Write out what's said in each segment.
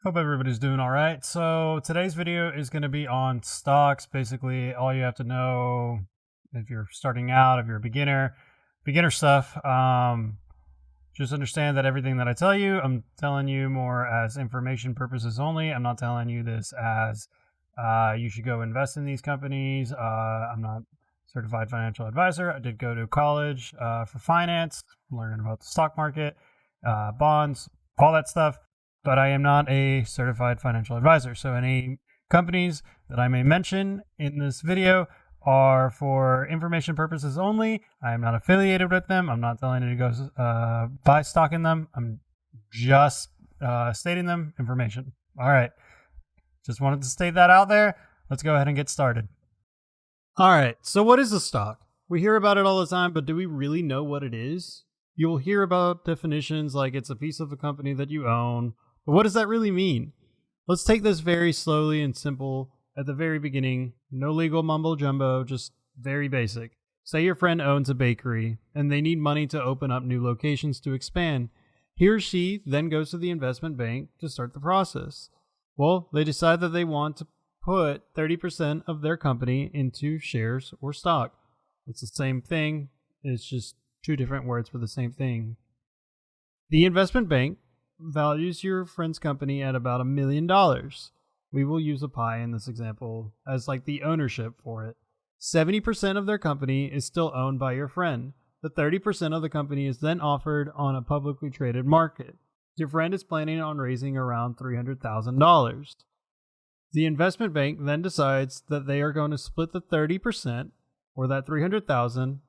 Hope everybody's doing all right. So today's video is going to be on stocks. Basically, all you have to know if you're starting out, if you're a beginner stuff. Just understand that everything that I tell you, I'm telling you more as information purposes only. I'm not telling you this as you should go invest in these companies. I'm not certified financial advisor. I did go to college for finance, learning about the stock market, bonds, all that stuff. But I am not a certified financial advisor. So any companies that I may mention in this video are for information purposes only. I am not affiliated with them. I'm not telling you to go buy stock in them. I'm just stating them information. All right. Just wanted to state that out there. Let's go ahead and get started. All right. So what is a stock? We hear about it all the time, but do we really know what it is? You'll hear about definitions like it's a piece of a company that you own. But what does that really mean? Let's take this very slowly and simple at the very beginning. No legal mumbo jumbo, just very basic. Say your friend owns a bakery and they need money to open up new locations to expand. He or she then goes to the investment bank to start the process. Well, they decide that they want to put 30% of their company into shares or stock. It's the same thing. It's just two different words for the same thing. The investment bank values your friend's company at about $1 million. We will use a pie in this example as like the ownership for it. 70% of their company is still owned by your friend. The 30% of the company is then offered on a publicly traded market. Your friend is planning on raising around $300,000. The investment bank then decides that they are going to split the 30% or that $300,000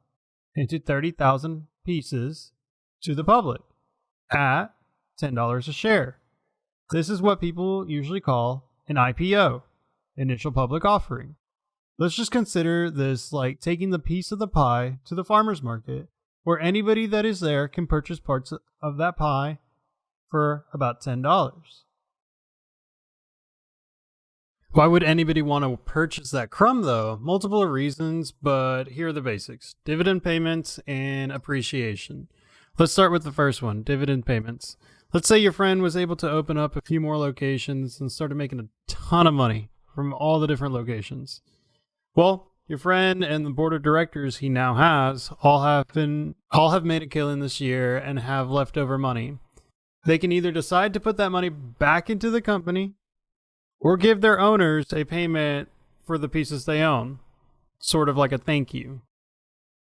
into 30,000 pieces to the public at $10 a share. This is what people usually call an IPO, initial public offering. Let's just consider this like taking the piece of the pie to the farmer's market, where anybody that is there can purchase parts of that pie for about $10. Why would anybody want to purchase that crumb though? Multiple reasons, but here are the basics: dividend payments and appreciation. Let's start with the first one, dividend payments. Let's say your friend was able to open up a few more locations and started making a ton of money from all the different locations. Well, your friend and the board of directors he now has all have made a killing this year and have leftover money. They can either decide to put that money back into the company or give their owners a payment for the pieces they own, sort of like a thank you.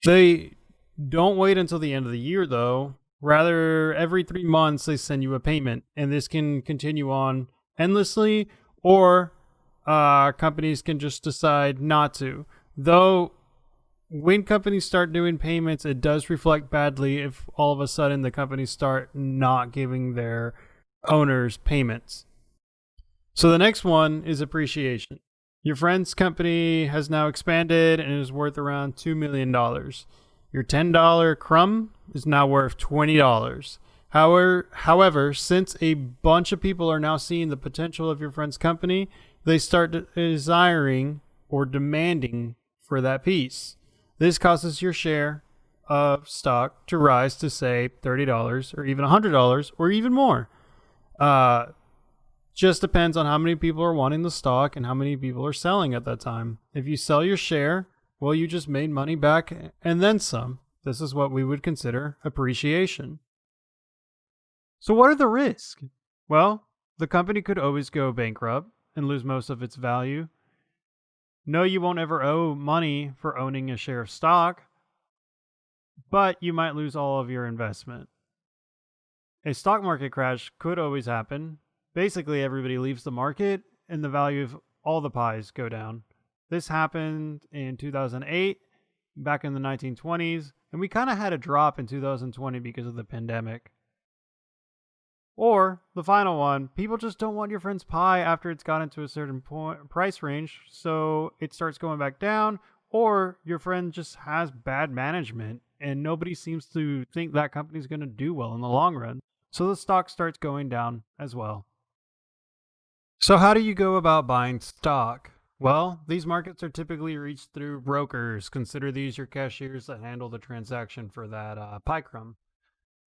They don't wait until the end of the year though. Rather, every 3 months they send you a payment, and this can continue on endlessly, or companies can just decide not to. Though, when companies start doing payments, it does reflect badly if all of a sudden the companies start not giving their owners payments. So the next one is appreciation. Your friend's company has now expanded and is worth around $2 million. Your $10 crumb is now worth $20. However, since a bunch of people are now seeing the potential of your friend's company, they start desiring or demanding for that piece. This causes your share of stock to rise to, say, $30 or even $100 or even more. Just depends on how many people are wanting the stock and how many people are selling at that time. If you sell your share, well, you just made money back and then some. This is what we would consider appreciation. So what are the risks? Well, the company could always go bankrupt and lose most of its value. No, you won't ever owe money for owning a share of stock, but you might lose all of your investment. A stock market crash could always happen. Basically, everybody leaves the market and the value of all the pies go down. This happened in 2008, back in the 1920s, and we kind of had a drop in 2020 because of the pandemic. Or, the final one, people just don't want your friend's pie after it's gotten to a certain price range, so it starts going back down, or your friend just has bad management, and nobody seems to think that company's going to do well in the long run, so the stock starts going down as well. So how do you go about buying stock? Well, these markets are typically reached through brokers. Consider these your cashiers that handle the transaction for that pie crumb.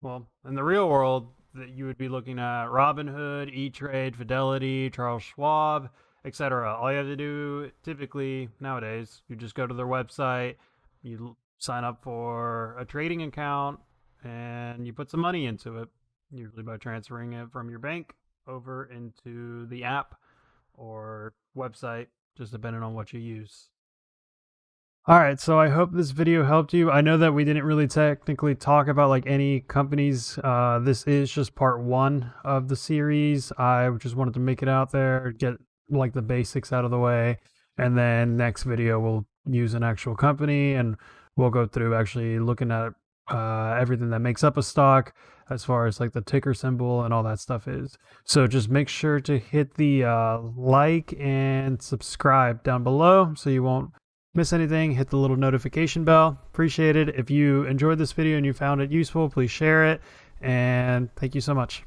Well, in the real world, that you would be looking at Robinhood, E-Trade, Fidelity, Charles Schwab, etc. All you have to do typically nowadays, you just go to their website, you sign up for a trading account, and you put some money into it, usually by transferring it from your bank over into the app or website, just depending on what you use. All right, so I hope this video helped you. I know that we didn't really technically talk about like any companies. This is just part one of the series. I just wanted to make it out there, get like the basics out of the way, and then next video we'll use an actual company and we'll go through actually looking at everything that makes up a stock as far as like the ticker symbol and all that stuff is. So just make sure to hit the like and subscribe down below so you won't miss anything. Hit the little notification bell. Appreciate it. If you enjoyed this video and you found it useful, please share it. And thank you so much.